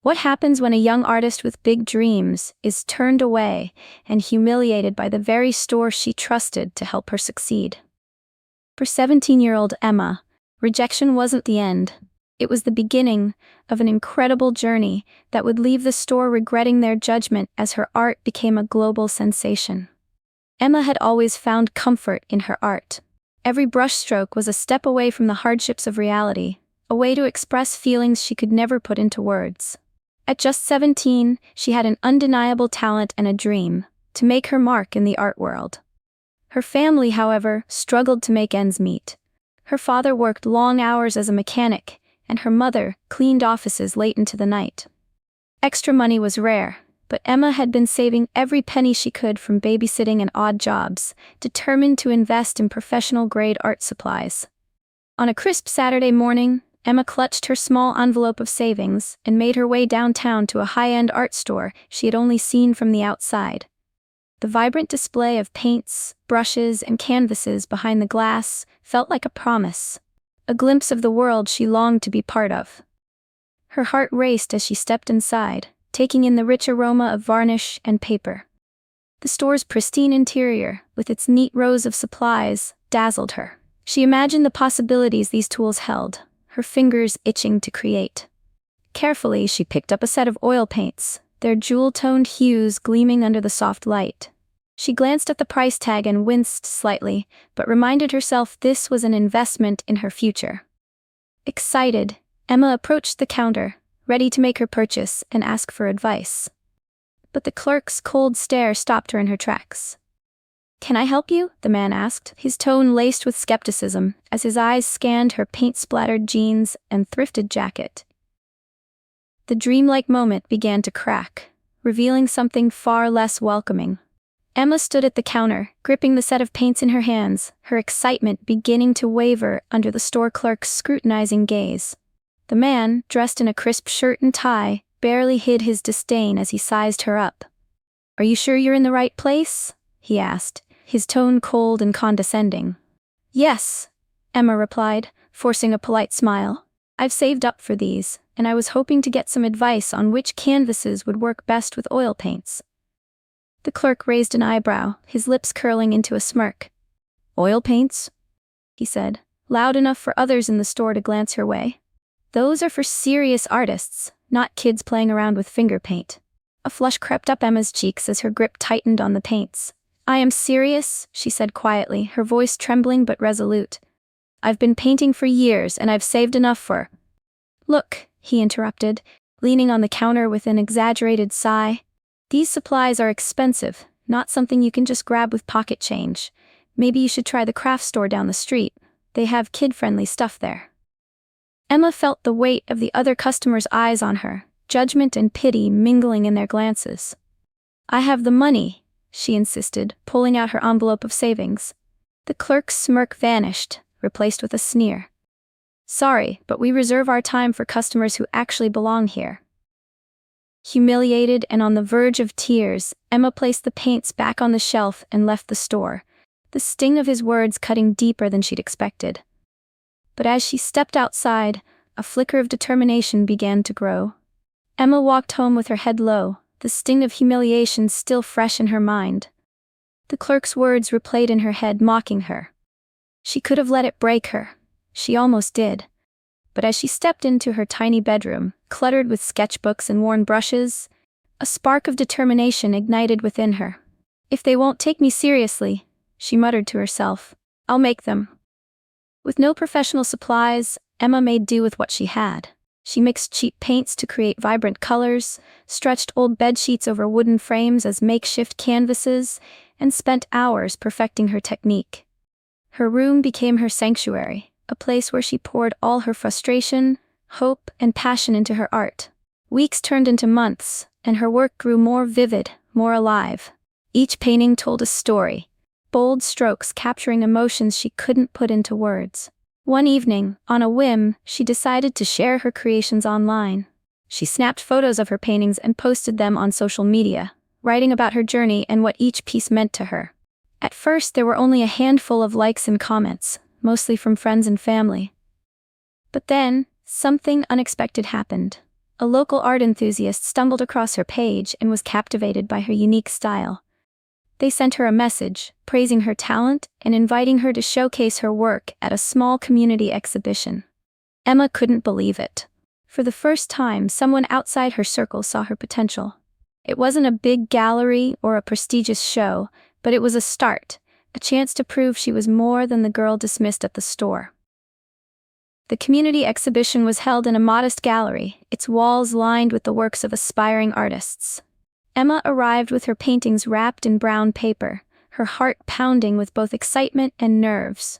What happens when a young artist with big dreams is turned away and humiliated by the very store she trusted to help her succeed? For 17-year-old Emma, rejection wasn't the end. It was the beginning of an incredible journey that would leave the store regretting their judgment as her art became a global sensation. Emma had always found comfort in her art. Every brushstroke was a step away from the hardships of reality, a way to express feelings she could never put into words. At just 17, she had an undeniable talent and a dream to make her mark in the art world. Her family, however, struggled to make ends meet. Her father worked long hours as a mechanic, and her mother cleaned offices late into the night. Extra money was rare, but Emma had been saving every penny she could from babysitting and odd jobs, determined to invest in professional-grade art supplies. On a crisp Saturday morning, Emma clutched her small envelope of savings and made her way downtown to a high-end art store she had only seen from the outside. The vibrant display of paints, brushes, and canvases behind the glass felt like a promise, a glimpse of the world she longed to be part of. Her heart raced as she stepped inside, taking in the rich aroma of varnish and paper. The store's pristine interior, with its neat rows of supplies, dazzled her. She imagined the possibilities these tools held, her fingers itching to create. Carefully, she picked up a set of oil paints, their jewel-toned hues gleaming under the soft light. She glanced at the price tag and winced slightly, but reminded herself this was an investment in her future. Excited, Emma approached the counter, ready to make her purchase and ask for advice. But the clerk's cold stare stopped her in her tracks. "Can I help you?" the man asked, his tone laced with skepticism as his eyes scanned her paint-splattered jeans and thrifted jacket. The dreamlike moment began to crack, revealing something far less welcoming. Emma stood at the counter, gripping the set of paints in her hands, her excitement beginning to waver under the store clerk's scrutinizing gaze. The man, dressed in a crisp shirt and tie, barely hid his disdain as he sized her up. "Are you sure you're in the right place?" he asked, his tone cold and condescending. "Yes," Emma replied, forcing a polite smile. "I've saved up for these, and I was hoping to get some advice on which canvases would work best with oil paints." The clerk raised an eyebrow, his lips curling into a smirk. "Oil paints?" he said, loud enough for others in the store to glance her way. "Those are for serious artists, not kids playing around with finger paint." A flush crept up Emma's cheeks as her grip tightened on the paints. "I am serious," she said quietly, her voice trembling but resolute. "I've been painting for years and I've saved enough for—" "Look," he interrupted, leaning on the counter with an exaggerated sigh. "These supplies are expensive, not something you can just grab with pocket change. Maybe you should try the craft store down the street. They have kid-friendly stuff there." Emma felt the weight of the other customers' eyes on her, judgment and pity mingling in their glances. "I have the money," she insisted, pulling out her envelope of savings. The clerk's smirk vanished, replaced with a sneer. "Sorry, but we reserve our time for customers who actually belong here." Humiliated and on the verge of tears, Emma placed the paints back on the shelf and left the store, the sting of his words cutting deeper than she'd expected. But as she stepped outside, a flicker of determination began to grow. Emma walked home with her head low, the sting of humiliation still fresh in her mind. The clerk's words replayed in her head, mocking her. She could have let it break her. She almost did. But as she stepped into her tiny bedroom, cluttered with sketchbooks and worn brushes, a spark of determination ignited within her. "If they won't take me seriously," she muttered to herself, "I'll make them." With no professional supplies, Emma made do with what she had. She mixed cheap paints to create vibrant colors, stretched old bedsheets over wooden frames as makeshift canvases, and spent hours perfecting her technique. Her room became her sanctuary, a place where she poured all her frustration, hope, and passion into her art. Weeks turned into months, and her work grew more vivid, more alive. Each painting told a story, bold strokes capturing emotions she couldn't put into words. One evening, on a whim, she decided to share her creations online. She snapped photos of her paintings and posted them on social media, writing about her journey and what each piece meant to her. At first, there were only a handful of likes and comments, mostly from friends and family. But then, something unexpected happened. A local art enthusiast stumbled across her page and was captivated by her unique style. They sent her a message, praising her talent and inviting her to showcase her work at a small community exhibition. Emma couldn't believe it. For the first time, someone outside her circle saw her potential. It wasn't a big gallery or a prestigious show, but it was a start, a chance to prove she was more than the girl dismissed at the store. The community exhibition was held in a modest gallery, its walls lined with the works of aspiring artists. Emma arrived with her paintings wrapped in brown paper, her heart pounding with both excitement and nerves.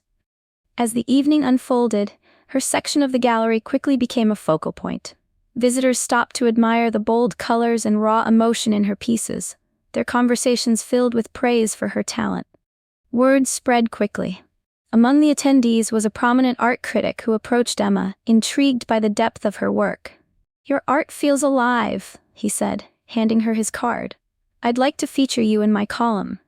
As the evening unfolded, her section of the gallery quickly became a focal point. Visitors stopped to admire the bold colors and raw emotion in her pieces, their conversations filled with praise for her talent. Word spread quickly. Among the attendees was a prominent art critic who approached Emma, intrigued by the depth of her work. "Your art feels alive," he said, handing her his card. "I'd like to feature you in my column."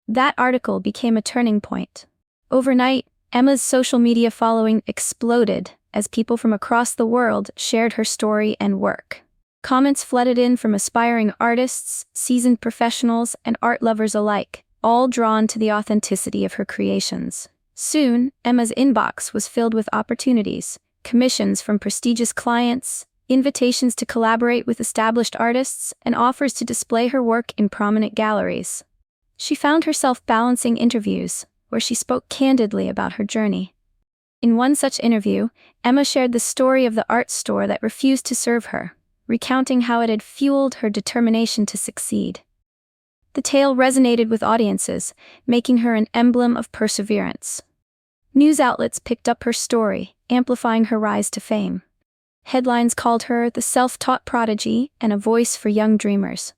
That article became a turning point. Overnight, Emma's social media following exploded as people from across the world shared her story and work. Comments flooded in from aspiring artists, seasoned professionals, and art lovers alike, all drawn to the authenticity of her creations. Soon, Emma's inbox was filled with opportunities, commissions from prestigious clients, invitations to collaborate with established artists, and offers to display her work in prominent galleries. She found herself balancing interviews, where she spoke candidly about her journey. In one such interview, Emma shared the story of the art store that refused to serve her, recounting how it had fueled her determination to succeed. The tale resonated with audiences, making her an emblem of perseverance. News outlets picked up her story, amplifying her rise to fame. Headlines called her the self-taught prodigy and a voice for young dreamers.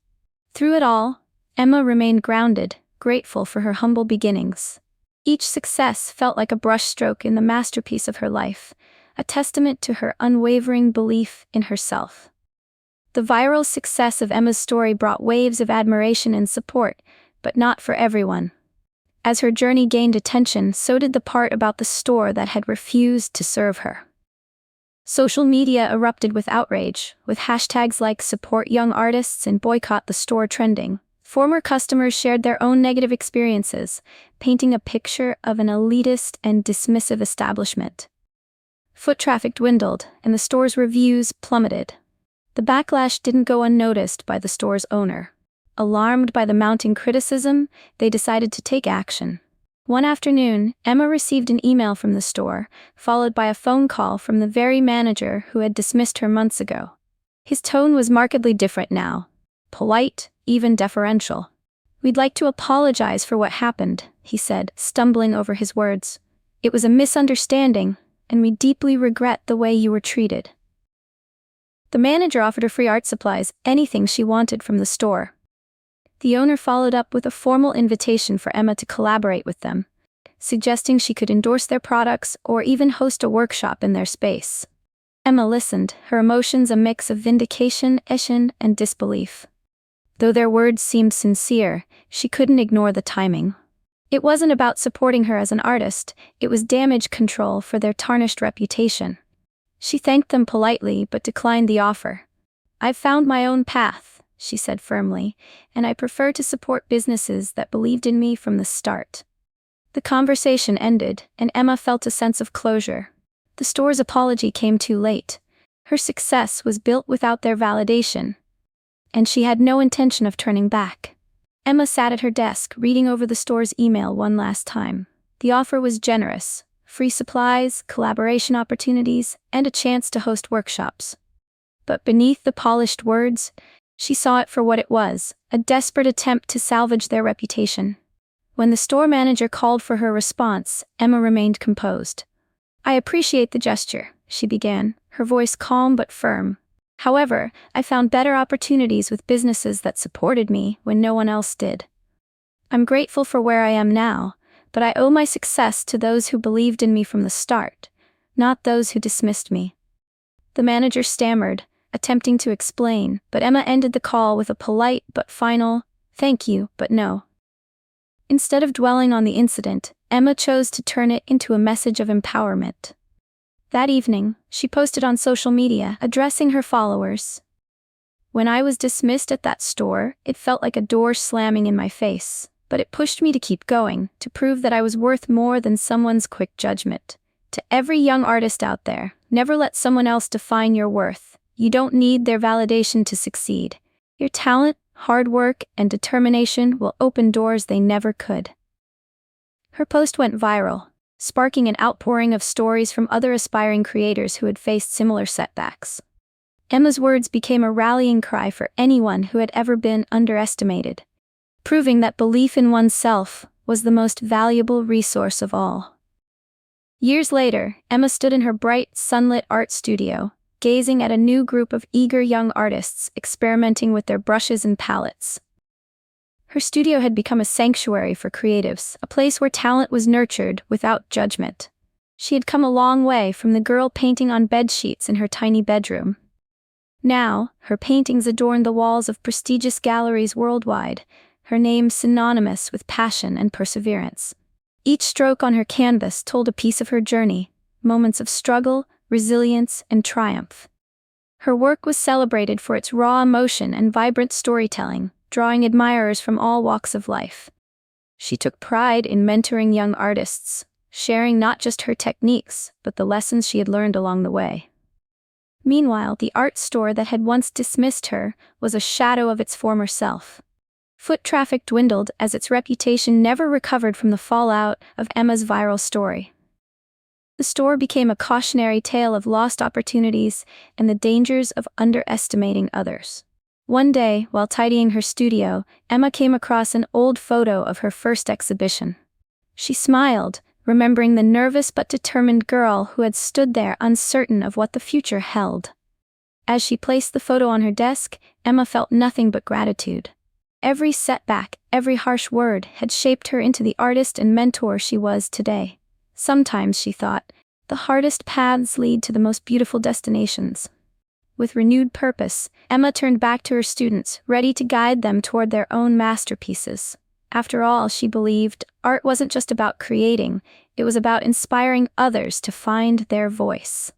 Through it all, Emma remained grounded, grateful for her humble beginnings. Each success felt like a brushstroke in the masterpiece of her life, a testament to her unwavering belief in herself. The viral success of Emma's story brought waves of admiration and support, but not for everyone. As her journey gained attention, so did the part about the store that had refused to serve her. Social media erupted with outrage, with hashtags like "support young artists" and "boycott the store" trending. Former customers shared their own negative experiences, painting a picture of an elitist and dismissive establishment. Foot traffic dwindled, and the store's reviews plummeted. The backlash didn't go unnoticed by the store's owner. Alarmed by the mounting criticism, they decided to take action. One afternoon, Emma received an email from the store, followed by a phone call from the very manager who had dismissed her months ago. His tone was markedly different now. Polite, even deferential. "We'd like to apologize for what happened," he said, stumbling over his words. "It was a misunderstanding, and we deeply regret the way you were treated." The manager offered her free art supplies, anything she wanted from the store. The owner followed up with a formal invitation for Emma to collaborate with them, suggesting she could endorse their products or even host a workshop in their space. Emma listened, her emotions a mix of vindication, and disbelief. Though their words seemed sincere, she couldn't ignore the timing. It wasn't about supporting her as an artist, it was damage control for their tarnished reputation. She thanked them politely but declined the offer. "I've found my own path," she said firmly, "and I prefer to support businesses that believed in me from the start." The conversation ended, and Emma felt a sense of closure. The store's apology came too late. Her success was built without their validation, and she had no intention of turning back. Emma sat at her desk, reading over the store's email one last time. The offer was generous: free supplies, collaboration opportunities, and a chance to host workshops. But beneath the polished words, she saw it for what it was, a desperate attempt to salvage their reputation. When the store manager called for her response, Emma remained composed. "I appreciate the gesture," she began, her voice calm but firm. "However, I found better opportunities with businesses that supported me when no one else did. I'm grateful for where I am now, but I owe my success to those who believed in me from the start, not those who dismissed me." The manager stammered, attempting to explain, but Emma ended the call with a polite but final, "Thank you, but no." Instead of dwelling on the incident, Emma chose to turn it into a message of empowerment. That evening, she posted on social media, addressing her followers. When I was dismissed at that store, it felt like a door slamming in my face, but it pushed me to keep going, to prove that I was worth more than someone's quick judgment. To every young artist out there, never let someone else define your worth. You don't need their validation to succeed. Your talent, hard work, and determination will open doors they never could. Her post went viral, sparking an outpouring of stories from other aspiring creators who had faced similar setbacks. Emma's words became a rallying cry for anyone who had ever been underestimated, proving that belief in oneself was the most valuable resource of all. Years later, Emma stood in her bright, sunlit art studio, gazing at a new group of eager young artists experimenting with their brushes and palettes. Her studio had become a sanctuary for creatives, a place where talent was nurtured without judgment. She had come a long way from the girl painting on bedsheets in her tiny bedroom. Now, her paintings adorned the walls of prestigious galleries worldwide, her name synonymous with passion and perseverance. Each stroke on her canvas told a piece of her journey, moments of struggle, resilience, and triumph. Her work was celebrated for its raw emotion and vibrant storytelling, drawing admirers from all walks of life. She took pride in mentoring young artists, sharing not just her techniques, but the lessons she had learned along the way. Meanwhile, the art store that had once dismissed her was a shadow of its former self. Foot traffic dwindled as its reputation never recovered from the fallout of Emma's viral story. The store became a cautionary tale of lost opportunities and the dangers of underestimating others. One day, while tidying her studio, Emma came across an old photo of her first exhibition. She smiled, remembering the nervous but determined girl who had stood there uncertain of what the future held. As she placed the photo on her desk, Emma felt nothing but gratitude. Every setback, every harsh word had shaped her into the artist and mentor she was today. Sometimes, she thought, the hardest paths lead to the most beautiful destinations. With renewed purpose, Emma turned back to her students, ready to guide them toward their own masterpieces. After all, she believed, art wasn't just about creating, it was about inspiring others to find their voice.